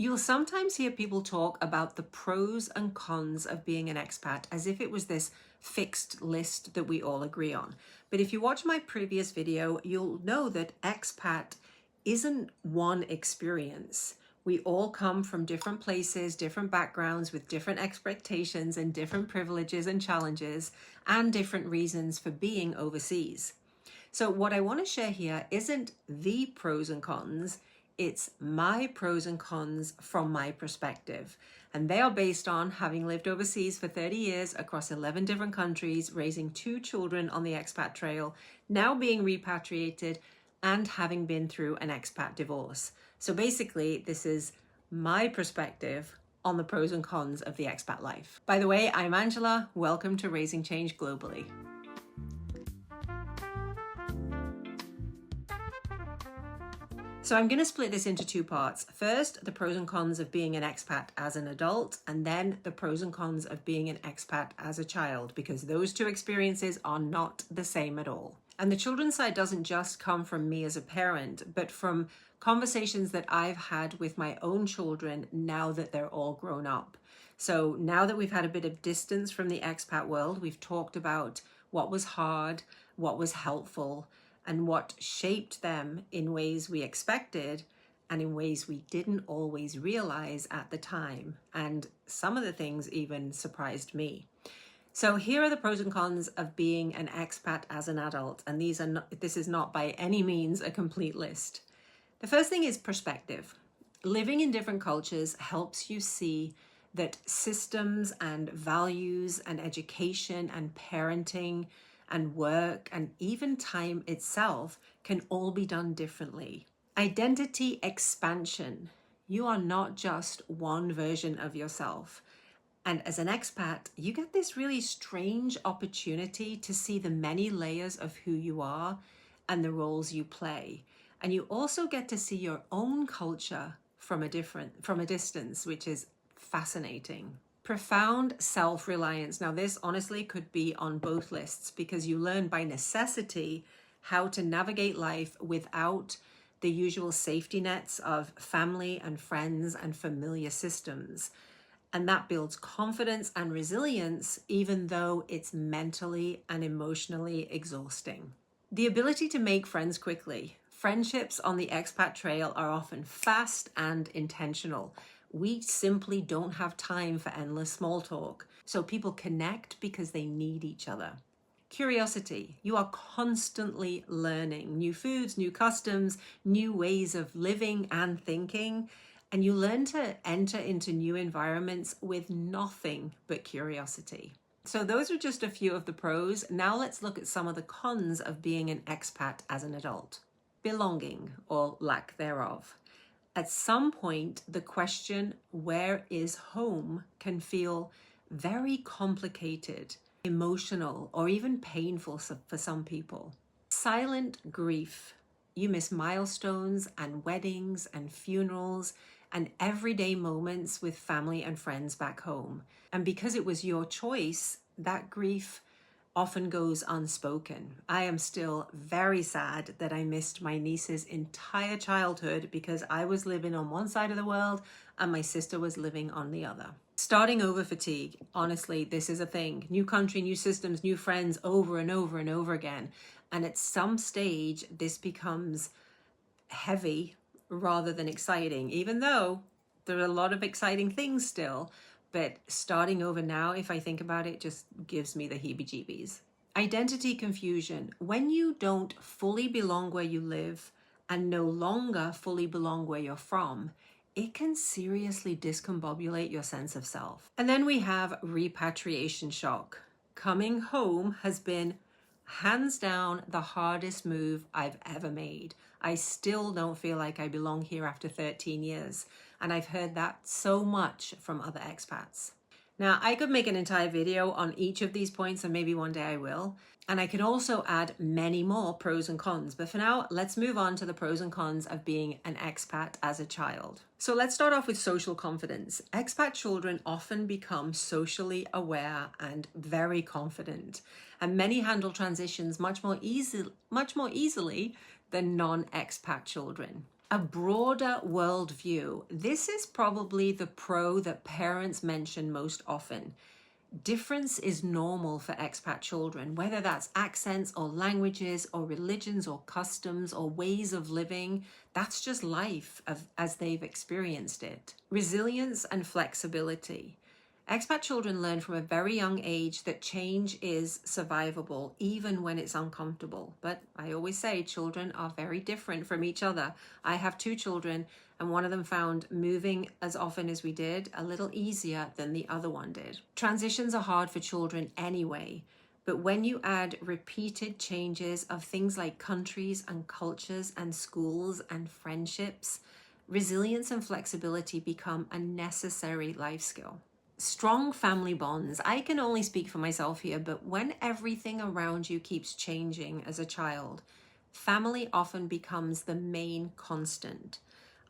You'll sometimes hear people talk about the pros and cons of being an expat as if it was this fixed list that we all agree on. But if you watch my previous video, you'll know that expat isn't one experience. We all come from different places, different backgrounds with different expectations and different privileges and challenges and different reasons for being overseas. So what I want to share here isn't the pros and cons, it's my pros and cons from my perspective. And they are based on having lived overseas for 30 years across 11 different countries, raising 2 children on the expat trail, now being repatriated, and having been through an expat divorce. So basically, this is my perspective on the pros and cons of the expat life. By the way, I'm Angela. Welcome to Raising Change Globally. So I'm going to split this into 2 parts. First, the pros and cons of being an expat as an adult, and then the pros and cons of being an expat as a child, because those 2 experiences are not the same at all. And the children's side doesn't just come from me as a parent, but from conversations that I've had with my own children now that they're all grown up. So now that we've had a bit of distance from the expat world, we've talked about what was hard, what was helpful, and what shaped them in ways we expected and in ways we didn't always realize at the time. And some of the things even surprised me. So here are the pros and cons of being an expat as an adult. And this is not by any means a complete list. The first thing is perspective. Living in different cultures helps you see that systems and values and education and parenting and work and even time itself can all be done differently. Identity expansion. You are not just one version of yourself. And as an expat, you get this really strange opportunity to see the many layers of who you are and the roles you play. And you also get to see your own culture from a distance, which is fascinating. Profound self-reliance. Now this honestly could be on both lists because you learn by necessity how to navigate life without the usual safety nets of family and friends and familiar systems. And that builds confidence and resilience, even though it's mentally and emotionally exhausting. The ability to make friends quickly. Friendships on the expat trail are often fast and intentional. We simply don't have time for endless small talk. So people connect because they need each other. Curiosity. You are constantly learning new foods, new customs, new ways of living and thinking. And you learn to enter into new environments with nothing but curiosity. So those are just a few of the pros. Now let's look at some of the cons of being an expat as an adult. Belonging, or lack thereof. At some point, the question, where is home, can feel very complicated, emotional, or even painful for some people. Silent grief. You miss milestones and weddings and funerals and everyday moments with family and friends back home. And because it was your choice, that grief often goes unspoken. I am still very sad that I missed my niece's entire childhood because I was living on one side of the world and my sister was living on the other. Starting over fatigue. Honestly, this is a thing. New country, new systems, new friends over and over and over again. And at some stage, this becomes heavy rather than exciting, even though there are a lot of exciting things still. But starting over now, if I think about it, just gives me the heebie-jeebies. Identity confusion. When you don't fully belong where you live and no longer fully belong where you're from, it can seriously discombobulate your sense of self. And then we have repatriation shock. Coming home has been hands down the hardest move I've ever made. I still don't feel like I belong here after 13 years. And I've heard that so much from other expats. Now, I could make an entire video on each of these points, and maybe one day I will. And I can also add many more pros and cons. But for now, let's move on to the pros and cons of being an expat as a child. So let's start off with social confidence. Expat children often become socially aware and very confident. And many handle transitions much more easily than non-expat children. A broader worldview. This is probably the pro that parents mention most often. Difference is normal for expat children, whether that's accents or languages or religions or customs or ways of living. That's just life as they've experienced it. Resilience and flexibility. Expat children learn from a very young age that change is survivable, even when it's uncomfortable. But I always say children are very different from each other. I have 2 children, and one of them found moving as often as we did a little easier than the other one did. Transitions are hard for children anyway, but when you add repeated changes of things like countries and cultures and schools and friendships, resilience and flexibility become a necessary life skill. Strong family bonds. I can only speak for myself here, but when everything around you keeps changing as a child, family often becomes the main constant.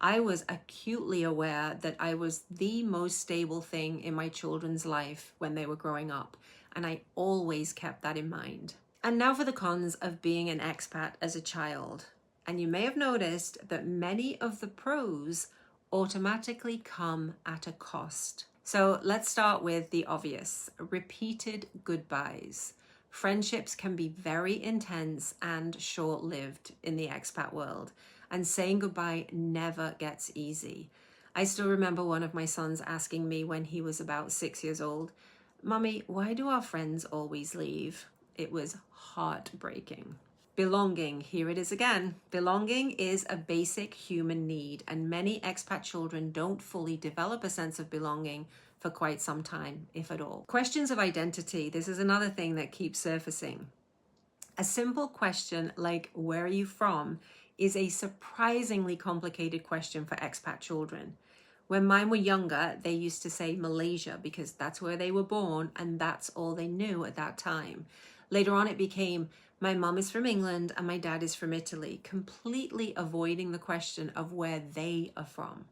I was acutely aware that I was the most stable thing in my children's life when they were growing up, and I always kept that in mind. And now for the cons of being an expat as a child. And you may have noticed that many of the pros automatically come at a cost. So let's start with the obvious. Repeated goodbyes. Friendships can be very intense and short-lived in the expat world, and saying goodbye never gets easy. I still remember one of my sons asking me when he was about 6 years old, "Mummy, why do our friends always leave?" It was heartbreaking. Belonging, here it is again. Belonging is a basic human need, and many expat children don't fully develop a sense of belonging for quite some time, if at all. Questions of identity, this is another thing that keeps surfacing. A simple question like, "Where are you from?" is a surprisingly complicated question for expat children. When mine were younger, they used to say Malaysia because that's where they were born and that's all they knew at that time. Later on, it became, "My mom is from England and my dad is from Italy," completely avoiding the question of where they are from.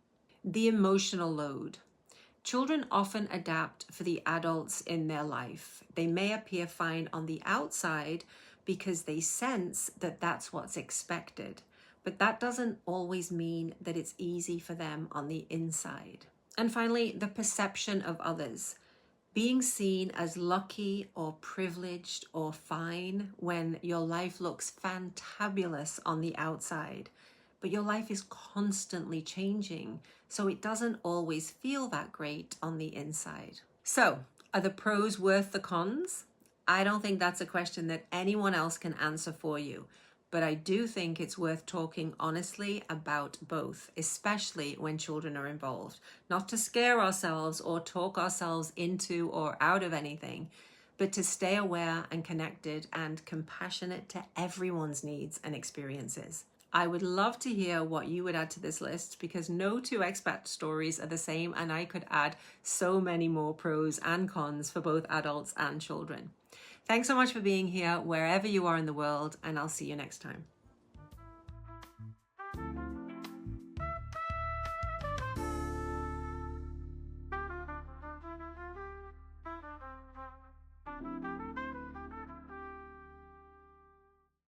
The emotional load. Children often adapt for the adults in their life. They may appear fine on the outside because they sense that that's what's expected, but that doesn't always mean that it's easy for them on the inside. And finally, the perception of others. Being seen as lucky or privileged or fine when your life looks fantabulous on the outside, but your life is constantly changing, so it doesn't always feel that great on the inside. So, are the pros worth the cons? I don't think that's a question that anyone else can answer for you, but I do think it's worth talking honestly about both, especially when children are involved. Not to scare ourselves or talk ourselves into or out of anything, but to stay aware and connected and compassionate to everyone's needs and experiences. I would love to hear what you would add to this list because no 2 expat stories are the same, and I could add so many more pros and cons for both adults and children. Thanks so much for being here wherever you are in the world, and I'll see you next time.